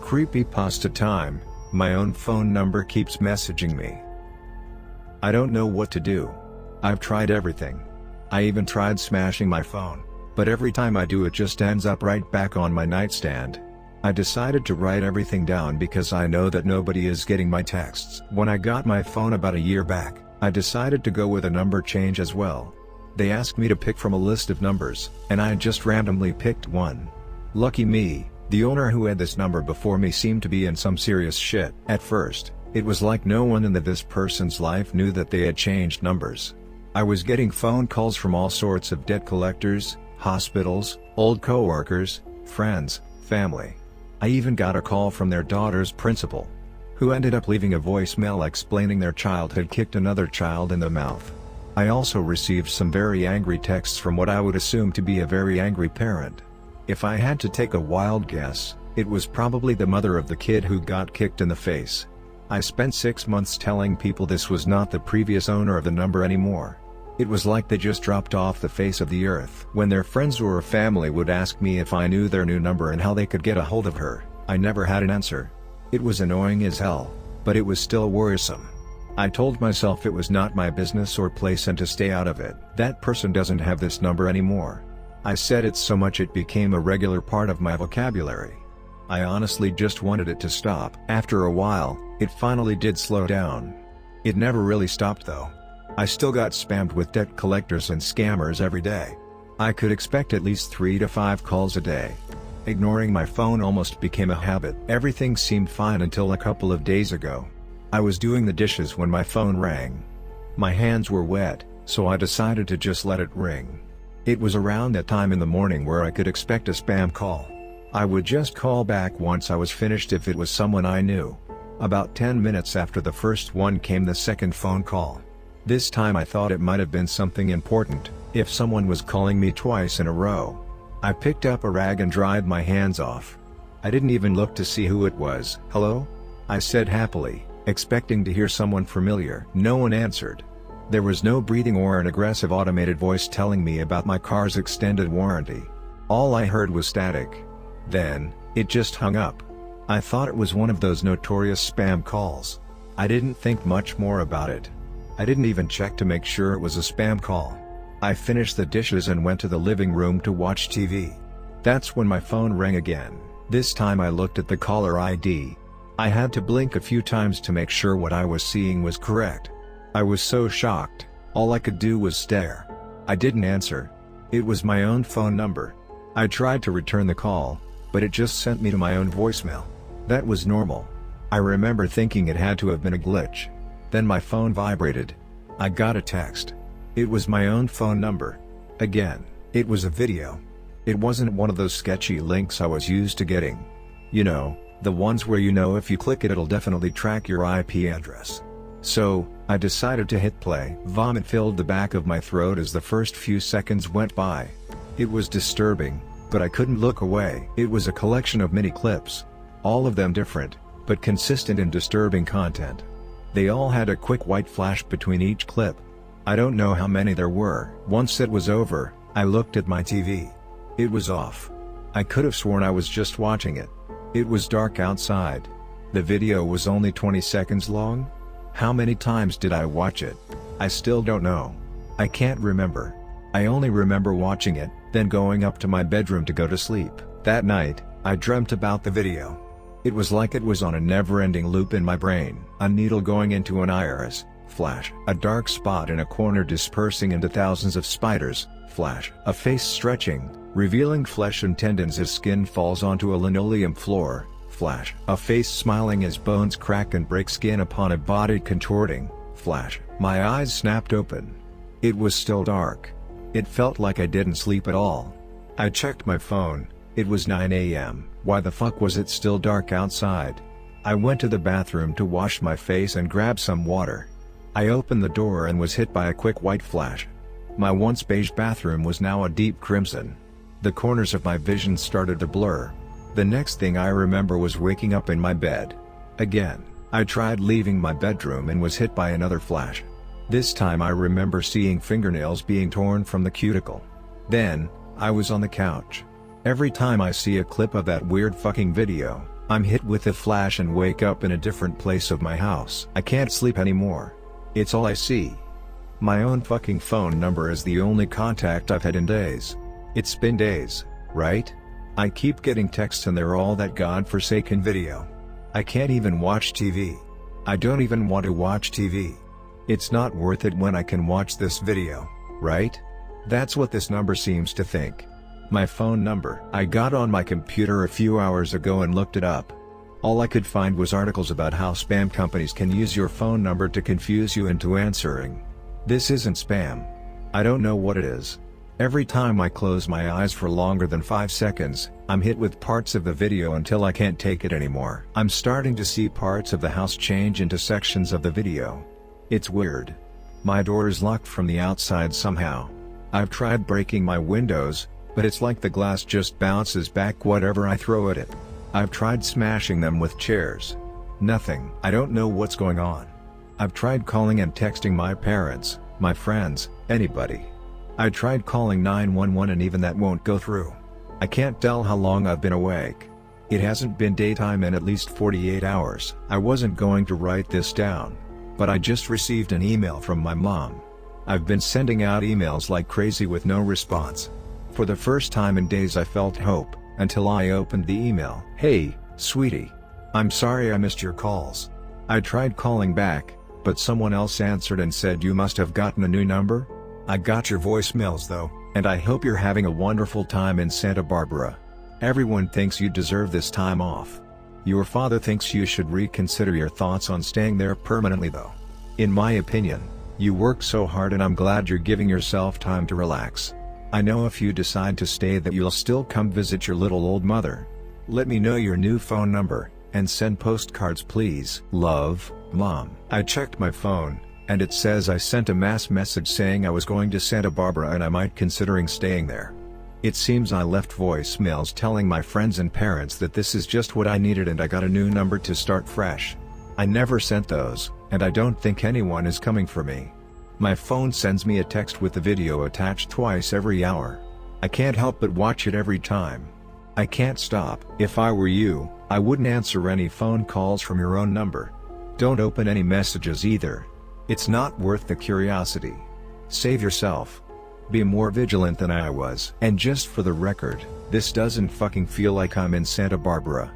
Creepypasta time, my own phone number keeps messaging me. I don't know what to do. I've tried everything. I even tried smashing my phone, but every time I do it just ends up right back on my nightstand. I decided to write everything down because I know that nobody is getting my texts. When I got my phone about a year back, I decided to go with a number change as well. They asked me to pick from a list of numbers, and I just randomly picked one. Lucky me. The owner who had this number before me seemed to be in some serious shit. At first, it was like no one in this person's life knew that they had changed numbers. I was getting phone calls from all sorts of debt collectors, hospitals, old coworkers, friends, family. I even got a call from their daughter's principal, who ended up leaving a voicemail explaining their child had kicked another child in the mouth. I also received some very angry texts from what I would assume to be a very angry parent. If I had to take a wild guess, it was probably the mother of the kid who got kicked in the face. I spent 6 months telling people this was not the previous owner of the number anymore. It was like they just dropped off the face of the earth. When their friends or family would ask me if I knew their new number and how they could get a hold of her, I never had an answer. It was annoying as hell, but it was still worrisome. I told myself it was not my business or place and to stay out of it. That person doesn't have this number anymore. I said it so much it became a regular part of my vocabulary. I honestly just wanted it to stop. After a while, it finally did slow down. It never really stopped though. I still got spammed with debt collectors and scammers every day. I could expect at least 3 to 5 calls a day. Ignoring my phone almost became a habit. Everything seemed fine until a couple of days ago. I was doing the dishes when my phone rang. My hands were wet, so I decided to just let it ring. It was around that time in the morning where I could expect a spam call. I would just call back once I was finished if it was someone I knew. About 10 minutes after the first one came the second phone call. This time I thought it might have been something important, if someone was calling me twice in a row. I picked up a rag and dried my hands off. I didn't even look to see who it was. "Hello?" I said happily, expecting to hear someone familiar. No one answered. There was no breathing or an aggressive automated voice telling me about my car's extended warranty. All I heard was static. Then, it just hung up. I thought it was one of those notorious spam calls. I didn't think much more about it. I didn't even check to make sure it was a spam call. I finished the dishes and went to the living room to watch TV. That's when my phone rang again. This time I looked at the caller ID. I had to blink a few times to make sure what I was seeing was correct. I was so shocked, all I could do was stare. I didn't answer. It was my own phone number. I tried to return the call, but it just sent me to my own voicemail. That was normal. I remember thinking it had to have been a glitch. Then my phone vibrated. I got a text. It was my own phone number. Again, it was a video. It wasn't one of those sketchy links I was used to getting. You know, the ones where you know if you click it it'll definitely track your IP address. So, I decided to hit play. Vomit filled the back of my throat as the first few seconds went by. It was disturbing, but I couldn't look away. It was a collection of mini clips. All of them different, but consistent in disturbing content. They all had a quick white flash between each clip. I don't know how many there were. Once it was over, I looked at my TV. It was off. I could have sworn I was just watching it. It was dark outside. The video was only 20 seconds long? How many times did I watch it? I still don't know. I can't remember. I only remember watching it, then going up to my bedroom to go to sleep. That night, I dreamt about the video. It was like it was on a never-ending loop in my brain. A needle going into an iris, flash. A dark spot in a corner dispersing into thousands of spiders, flash. A face stretching, revealing flesh and tendons as skin falls onto a linoleum floor, flash. A face smiling as bones crack and break skin upon a body contorting, flash. My eyes snapped open. It was still dark. It felt like I didn't sleep at all. I checked my phone. It was 9 AM. Why the fuck was it still dark outside? I went to the bathroom to wash my face and grab some water. I opened the door and was hit by a quick white flash. My once beige bathroom was now a deep crimson. The corners of my vision started to blur. The next thing I remember was waking up in my bed. Again, I tried leaving my bedroom and was hit by another flash. This time I remember seeing fingernails being torn from the cuticle. Then, I was on the couch. Every time I see a clip of that weird fucking video, I'm hit with a flash and wake up in a different place of my house. I can't sleep anymore. It's all I see. My own fucking phone number is the only contact I've had in days. It's been days, right? I keep getting texts and they're all that godforsaken video. I can't even watch TV. I don't even want to watch TV. It's not worth it when I can watch this video, right? That's what this number seems to think. My phone number. I got on my computer a few hours ago and looked it up. All I could find was articles about how spam companies can use your phone number to confuse you into answering. This isn't spam. I don't know what it is. Every time I close my eyes for longer than 5 seconds, I'm hit with parts of the video until I can't take it anymore. I'm starting to see parts of the house change into sections of the video. It's weird. My door is locked from the outside somehow. I've tried breaking my windows, but it's like the glass just bounces back whatever I throw at it. I've tried smashing them with chairs. Nothing. I don't know what's going on. I've tried calling and texting my parents, my friends, anybody. I tried calling 911 and even that won't go through. I can't tell how long I've been awake. It hasn't been daytime in at least 48 hours. I wasn't going to write this down, but I just received an email from my mom. I've been sending out emails like crazy with no response. For the first time in days I felt hope, until I opened the email. Hey, sweetie. I'm sorry I missed your calls. I tried calling back, but someone else answered and said you must have gotten a new number? I got your voicemails though, and I hope you're having a wonderful time in Santa Barbara. Everyone thinks you deserve this time off. Your father thinks you should reconsider your thoughts on staying there permanently though. In my opinion, you work so hard and I'm glad you're giving yourself time to relax. I know if you decide to stay that you'll still come visit your little old mother. Let me know your new phone number, and send postcards please. Love, Mom. I checked my phone, and it says I sent a mass message saying I was going to Santa Barbara and I might considering staying there. It seems I left voicemails telling my friends and parents that this is just what I needed and I got a new number to start fresh. I never sent those, and I don't think anyone is coming for me. My phone sends me a text with the video attached twice every hour. I can't help but watch it every time. I can't stop. If I were you, I wouldn't answer any phone calls from your own number. Don't open any messages either. It's not worth the curiosity. Save yourself. Be more vigilant than I was. And just for the record, this doesn't fucking feel like I'm in Santa Barbara.